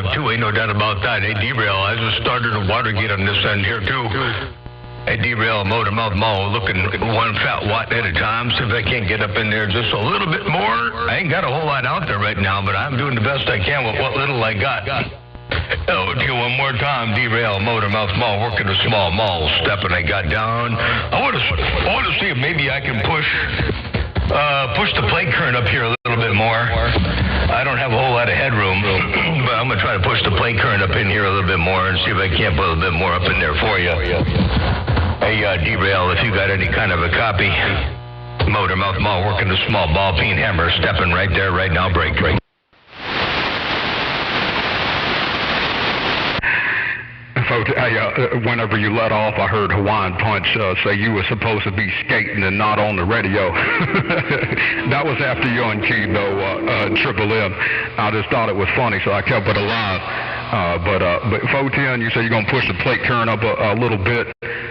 live, too. Ain't no doubt about that. Hey, Derail, I just started a Watergate on this end here, too. Hey, Derail, Motormouth Mall, looking one fat watt at a time. See if I can't get up in there just a little bit more. I ain't got a whole lot out there right now, but I'm doing the best I can with what little I got. Oh, to you one more time, Derail, Motormouth Mall, working a small mall, stepping I got down. I want to see if maybe I can push the plate current up here a little bit more. I don't have a whole lot of headroom, but I'm going to try to push the plate current up in here a little bit more and see if I can't put a little bit more up in there for you. Hey, Derail, if you got any kind of a copy, Motormouth Mall, working a small ball peen hammer, stepping right there right now, break. Whenever you let off, I heard Hawaiian Punch say you were supposed to be skating and not on the radio. That was after you and Key, though, Triple M. I just thought it was funny, so I kept it alive. But 410, you say you're going to push the plate current up a little bit.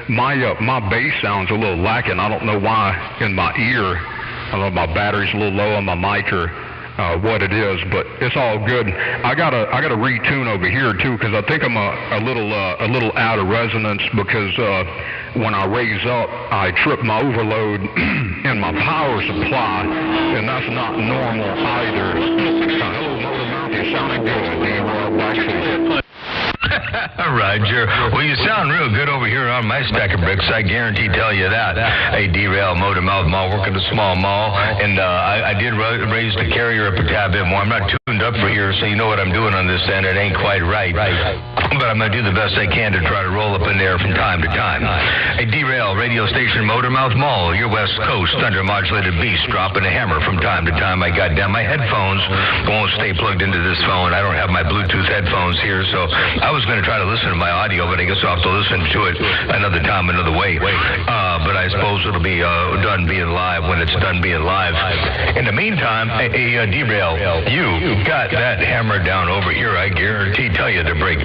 My bass sounds a little lacking. I don't know why in my ear. I don't know if my battery's a little low on my mic or what it is, but it's all good. I gotta retune over here too, because I think I'm a little out of resonance, because when I raise up, I trip my overload in my power supply, and that's not normal either. Hello, Motormouth, you're sounding good. Roger. Well, you sound real good over here on my stack of bricks. I guarantee tell you that. Hey, Derail, Motormouth Mall, working a small mall, and I did raise the carrier up a tad bit more. I'm not tuned up for here, so you know what I'm doing on this end. It ain't quite right. But I'm going to do the best I can to try to roll up in there from time to time. Hey, Derail, radio station Motormouth Mall, your West Coast thunder-modulated beast, dropping a hammer from time to time. I got down my headphones. Won't stay plugged into this phone. I don't have my Bluetooth headphones here, so I was going to try to listen to my audio, but I guess I'll have to listen to it another time, another way. But I suppose it'll be done being live when it's done being live. In the meantime, hey, Derail, you got that hammer down over here, I guarantee tell you to break.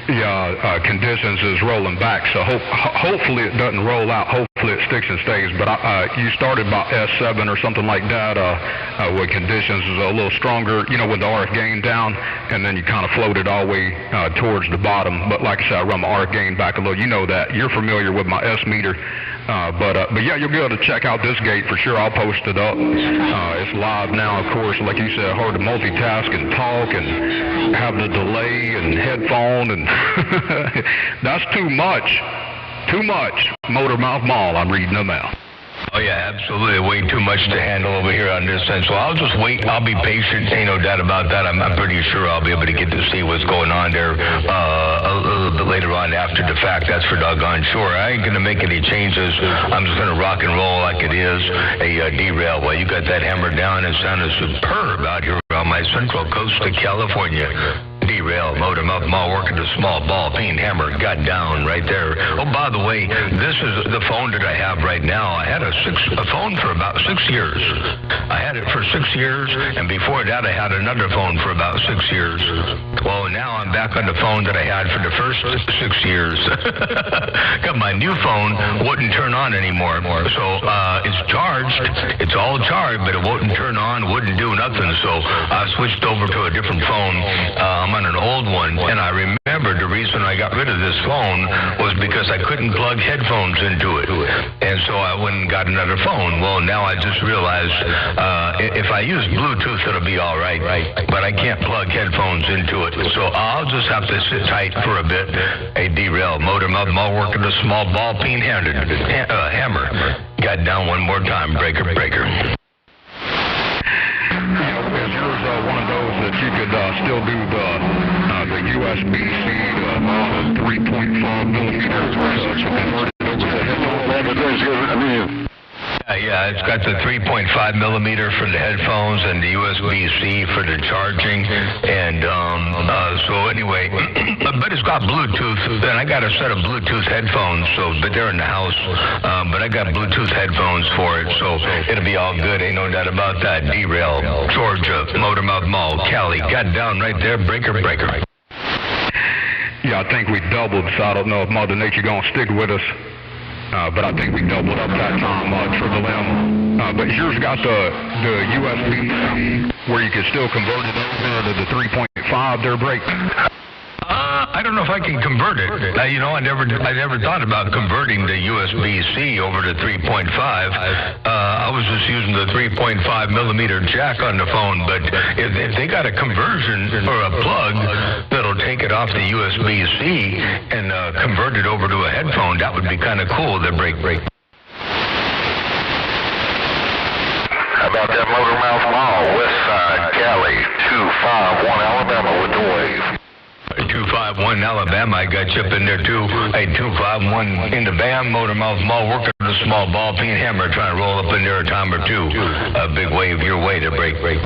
Yeah, conditions is rolling back, so hopefully it doesn't roll out. Hopefully it sticks and stays. But you started about S7 or something like that, where conditions is a little stronger, with the RF gain down, and then you kind of floated all the way towards the bottom. But like I said, I run my RF gain back a little. You know that. You're familiar with my S meter. But yeah, you'll be able to check out this gate for sure. I'll post it up. It's live now, of course. Like you said, hard to multitask and talk and have the delay and headphone, and that's too much. Too much. Motormouth Mall, I'm reading them out. Oh, yeah, absolutely. Way too much to handle over here on this end. So I'll just wait. I'll be patient. Ain't no doubt about that. I'm pretty sure I'll be able to get to see what's going on there a little bit later on after the fact. That's for doggone sure. I ain't going to make any changes. I'm just going to rock and roll like it is. Hey, Derail, well, you got that hammer down. It sounded superb out here on my central coast of California. Derail, Motormouth Mall, working a small ball peen hammer, got down right there. Oh, by the way, this is the phone that I have right now. I had a phone for about 6 years. I had it for 6 years, and before that I had another phone for about 6 years. Well, now I'm back on the phone that I had for the first 6 years. Got my new phone, wouldn't turn on anymore. So it's charged. It's all charged, but it wouldn't turn on, wouldn't do nothing. So I switched over to a different phone. I'm on an old one, and I remember the reason I got rid of this phone was because I couldn't plug headphones into it, and so I went and got another phone. Well, now I just realized if I use Bluetooth, it'll be all right, but I can't plug headphones into it, so I'll just have to sit tight for a bit. Hey, Derail, Motormouth Mall, working a small ball peen hammer. Got down one more time, breaker. That you could still do the USB-C 3.5 millimeters to convert it over to headphones. Yeah, it's got the 3.5 millimeter for the headphones and the USB-C for the charging, and so anyway, but it's got Bluetooth, and I got a set of Bluetooth headphones, but they're in the house, but I got Bluetooth headphones for it, so it'll be all good, ain't no doubt about that. Derail, Georgia, Motormouth Mall, Cali, got down right there, breaker. Yeah, I think we doubled, so I don't know if Mother Nature gonna stick with us. but I think we doubled up that time, Triple M. But yours got the USB where you could still convert it over to the 3.5 there, Break. I don't know if I can convert it. I never thought about converting the USB-C over to 3.5. I was just using the 3.5 millimeter jack on the phone, but if they got a conversion or a plug that'll take it off the USB-C and convert it over to a headphone, that would be kind of cool. The break. How about that Motormouth Mall, West Side, Cali, 251 Alabama with the wave. 251 Alabama, I got you up in there too. Hey, 251 in the Bam, Motormouth Mall, working with a small ball peen hammer, trying to roll up in there a time or two. A big wave your way to break. Motormouth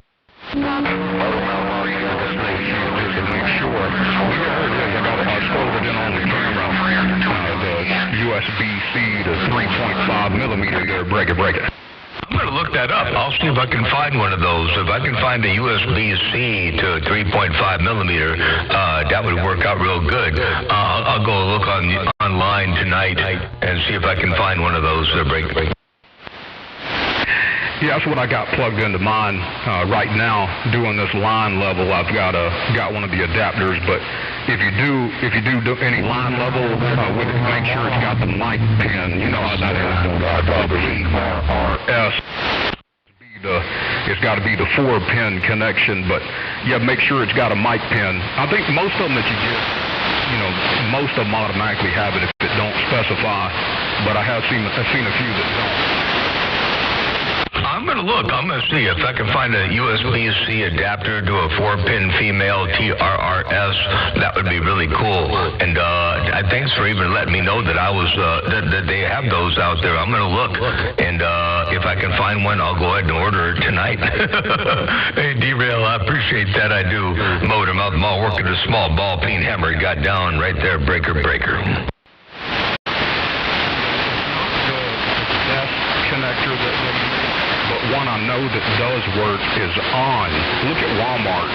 Mall, you got this thing just to make sure. I scrolled it in on the camera. The USB-C to 3.5 millimeter there, break it. I'm going to look that up. I'll see if I can find one of those. If I can find a USB-C to 3.5 millimeter, that would work out real good. I'll go look online tonight and see if I can find one of those. Break. Yeah, that's what I got plugged into mine right now. Doing this line level, I've got one of the adapters. But if you do any line level with it, make sure it's got the mic pin. You know how that is. RS. It's got to be the 4-pin connection. But yeah, make sure it's got a mic pin. I think most of them that you get, most of them automatically have it if it don't specify. But I have seen a few that don't. I'm going to look. I'm going to see if I can find a USB-C adapter to a 4-pin female TRRS. That would be really cool. And thanks for even letting me know that that they have those out there. I'm going to look. And if I can find one, I'll go ahead and order it tonight. Hey, Derail, I appreciate that. I do. Motormouth Mall, working a small ball peen hammer. Got down right there. Breaker. Connector but one I know that does work is on. Look at Walmart,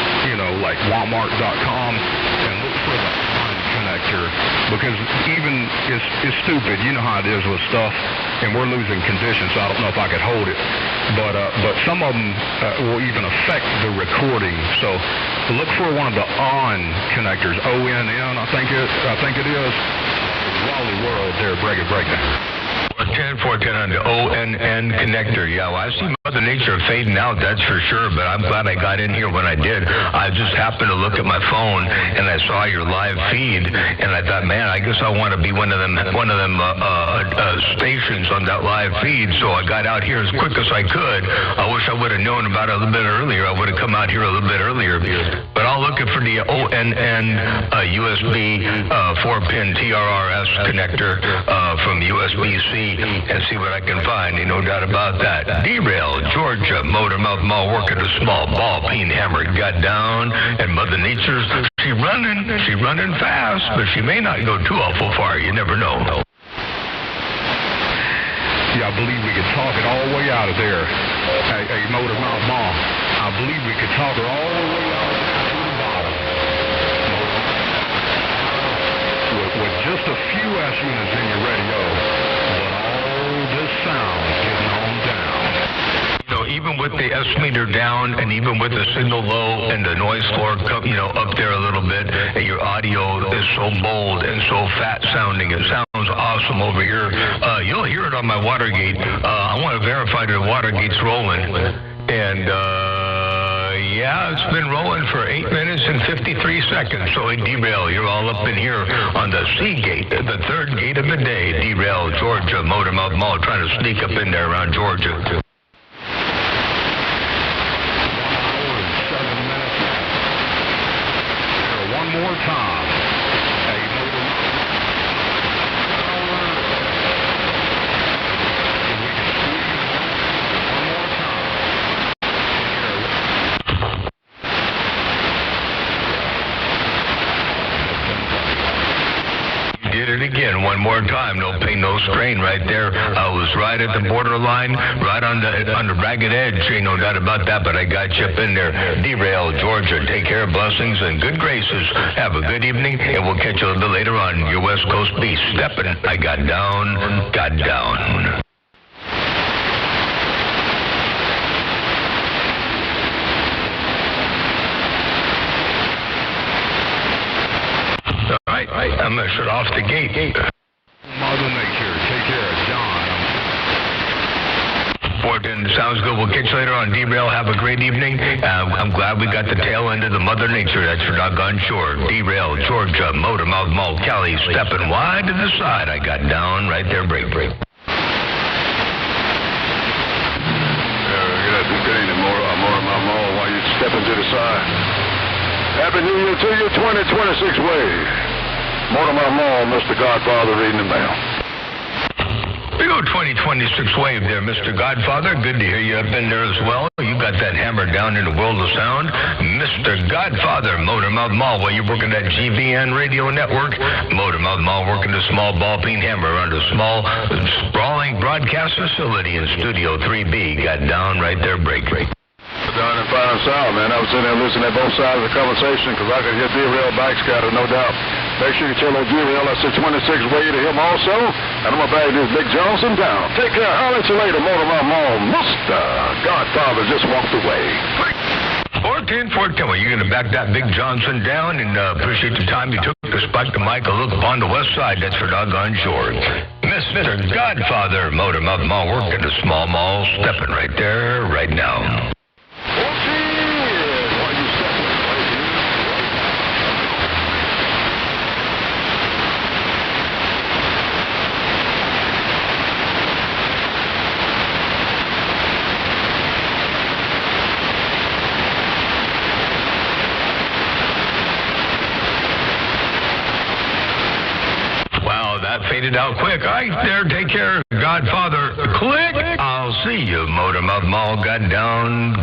like Walmart.com, and look for the on connector, because even it's stupid. You know how it is with stuff, and we're losing condition, so I don't know if I could hold it. But some of them will even affect the recording. So look for one of the on connectors, ONN, I think it is. Wally World there, break it. 10-410 on the ONN connector. Yeah, well, I see Mother Nature fading out, that's for sure, but I'm glad I got in here when I did. I just happened to look at my phone, and I saw your live feed, and I thought, man, I guess I want to be one of them stations on that live feed, so I got out here as quick as I could. I wish I would have known about it a little bit earlier. I would have come out here a little bit earlier, but I'll look for the ONN USB 4-pin TRRS connector from USB-C and see what I can find. Ain't no doubt about that. Derail, Georgia, Motormouth Mall, working a small ball peen hammer. Got down, and Mother Nature's, she running fast, but she may not go too awful far. You never know. Yeah, I believe we could talk it all the way out of there. Hey, Motormouth Mall, I believe we could talk her all the way out of there to the bottom. With just a few S units in your radio, sound getting on down. Even with the S meter down, and even with the signal low and the noise floor, up there a little bit, and your audio is so bold and so fat sounding, it sounds awesome over here. You'll hear it on my Watergate. I want to verify that Watergate's rolling, and yeah, it's been rolling for 8 minutes and 53 seconds. So Derail, you're all up in here on the Seagate, the third gate of the day. Derail, Georgia, Motormouth Mall, trying to sneak up in there around Georgia. 1 hour and 7 minutes. One more time. Hey, did it again. in one more time. No pain, no strain right there. I was right at the borderline, right on the ragged edge. Ain't no doubt about that, but I got you up in there. Derail, Georgia. Take care, blessings, and good graces. Have a good evening, and we'll catch you a little bit later on your West Coast Beast. Stepping, I got down, got down. All right, I'm going to shut off the gate. Mother Nature, take care, John. Fortin, sounds good. We'll catch you later on Derail. Have a great evening. I'm glad we got the tail end of the Mother Nature. That's for doggone sure. Derail, Georgia, Motormouth Mall, Cali, stepping wide to the side. I got down right there. Break. Good evening, Motormouth Mall. While you stepping to the side. Happy New Year to you, 2026 wave. Motormouth Mall, Mr. Godfather reading the mail. Big old 2026 wave there, Mr. Godfather. Good to hear you up in there as well. You got that hammer down in the world of sound. Mr. Godfather, Motormouth Mall. While you're working that GVN radio network, Motormouth Mall working the small ball peen hammer on the small, sprawling broadcast facility in Studio 3B. Got down right there, break. Down in Fire and South, man. I was sitting there listening to both sides of the conversation because I could hear Derail backscatter, no doubt. Make sure you tell old Derail I said 26 way to him also. And I'm going to bag this Big Johnson down. Take care. I'll let you later, Motormouth Mall. Mr. Godfather just walked away. 14. Well, you're going to back that Big Johnson down, and appreciate the time you took to spike the mic a look upon the west side. That's for doggone sure. Mr. Godfather, Motormouth Mall working the small mall, stepping right there, right now. Faded out quick. All right, there. Take care, Godfather. Click. I'll see you, Motormouth Mall. Got down.